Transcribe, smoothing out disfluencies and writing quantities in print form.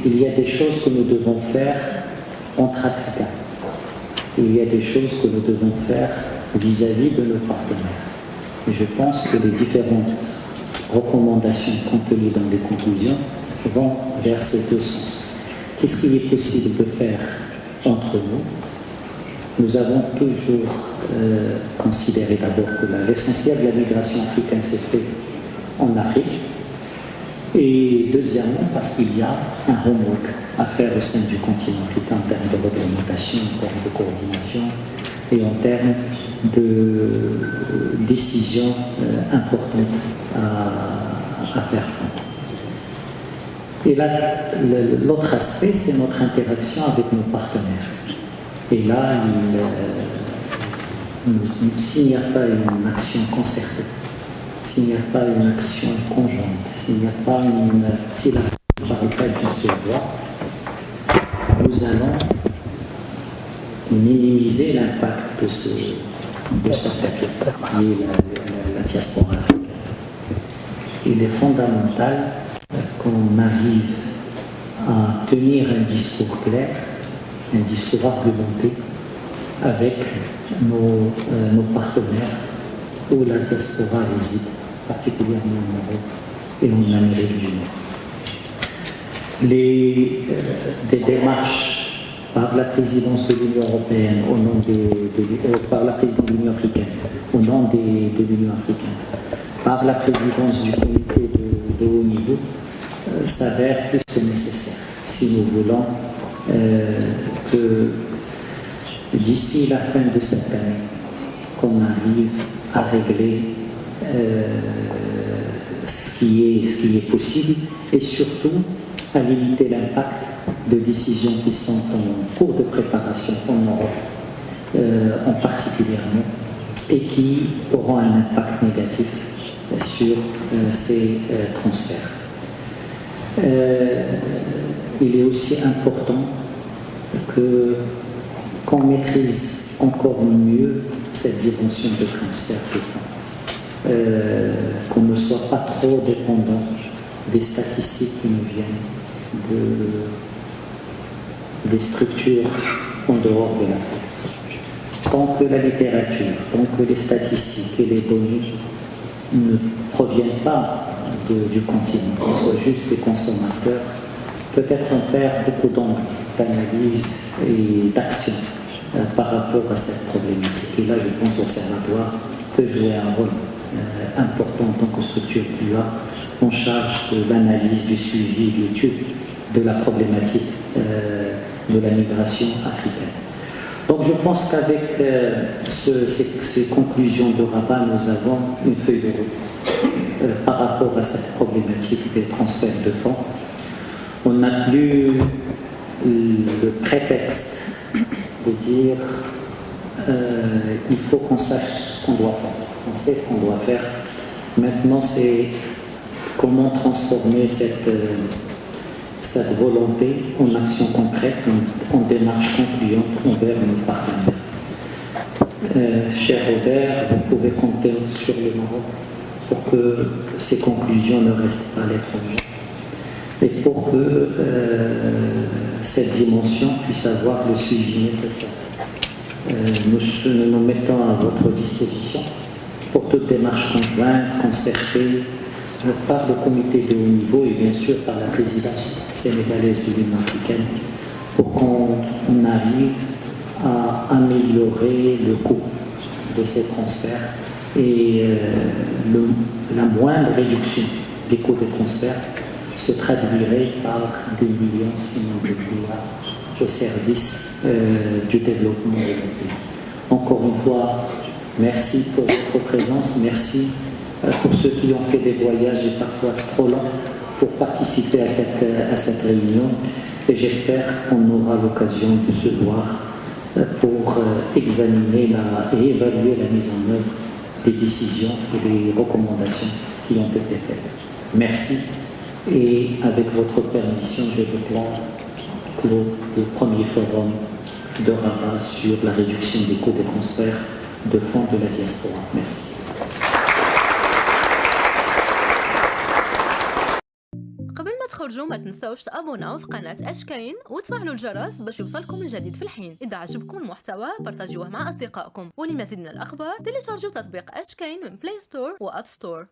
il y a des choses que nous devons faire entre Africains. Il y a des choses que nous devons faire vis-à-vis de nos partenaires. Et je pense que les différentes recommandations contenues dans les conclusions vont vers ces deux sens. Qu'est-ce qu'il est possible de faire entre nous? Nous avons toujours considéré d'abord que l'essentiel de la migration africaine se fait en Afrique. Et deuxièmement, parce qu'il y a un homework à faire au sein du continent africain en termes de réglementation, en termes de coordination et en termes de décisions importantes à faire prendre. Et là, l'autre aspect, c'est notre interaction avec nos partenaires. Et là, s'il n'y a pas une action concertée, s'il n'y a pas une action conjointe, s'il n'y a pas si la parité se voit, nous allons minimiser l'impact de cette affaire, qui est la diaspora africaine. Il est fondamental qu'on arrive à tenir un discours clair, un discours argumenté avec nos partenaires où la diaspora réside, particulièrement en Europe et en Amérique du Nord. Des démarches par la présidence de l'Union européenne, par la présidence de l'Union africaine, au nom de l'Union africaine, par la présidence du comité de haut niveau, s'avère plus que nécessaire si nous voulons que d'ici la fin de cette année, qu'on arrive à régler ce qui est possible et surtout à limiter l'impact de décisions qui sont en cours de préparation en Europe, en particulièrement, et qui auront un impact négatif sur ces transferts. Il est aussi important qu'on maîtrise encore mieux cette dimension de transfert de fonds, qu'on ne soit pas trop dépendant des statistiques qui nous viennent des structures en dehors de l'Afrique. Tant que la littérature, tant que les statistiques et les données ne proviennent pas du continent, qu'on soit juste des consommateurs, peut-être on perd beaucoup d'analyse et d'action par rapport à cette problématique. Et là, je pense que l'Observatoire peut jouer un rôle important en tant que structure qui a en charge de l'analyse, du suivi, de l'étude de la problématique de la migration africaine. Donc je pense qu'avec ces conclusions de Rabat, nous avons une feuille de route par rapport à cette problématique des transferts de fonds. On n'a plus le prétexte de dire il faut qu'on sache ce qu'on doit faire. On sait ce qu'on doit faire. Maintenant, c'est comment transformer cette volonté en action concrète, en démarche concluante envers nos partenaires. Cher Robert, vous pouvez compter sur le Maroc pour que ces conclusions ne restent pas lettres mortes et pour que cette dimension puisse avoir le suivi nécessaire. Nous nous mettons à votre disposition pour toute démarche conjointe, concertée, par le comité de haut niveau et bien sûr par la présidence sénégalaise de l'Union africaine pour qu'on arrive à améliorer le coût de ces transferts et la moindre réduction des coûts de transfert se traduirait par des millions, sinon des milliards, au service du développement de notre pays. Encore une fois, merci pour votre présence, merci pour ceux qui ont fait des voyages et parfois trop longs pour participer à cette réunion. Et j'espère qu'on aura l'occasion de se voir pour examiner et évaluer la mise en œuvre des décisions et des recommandations qui ont été faites. Merci. Et avec votre permission, je déclare clos le premier forum de Rabat sur la réduction des coûts de transfert de fonds de la diaspora. Merci. تخرجوا ما تنسوش تابوناو في قناة أشكاين وتفعلوا الجرس باش يوصلكم الجديد في الحين. إذا عجبكم المحتوى بارتاجيوه مع أصدقائكم، ولمزيد من الأخبار تيليشارجوا تطبيق أشكاين من بلاي ستور وأب ستور.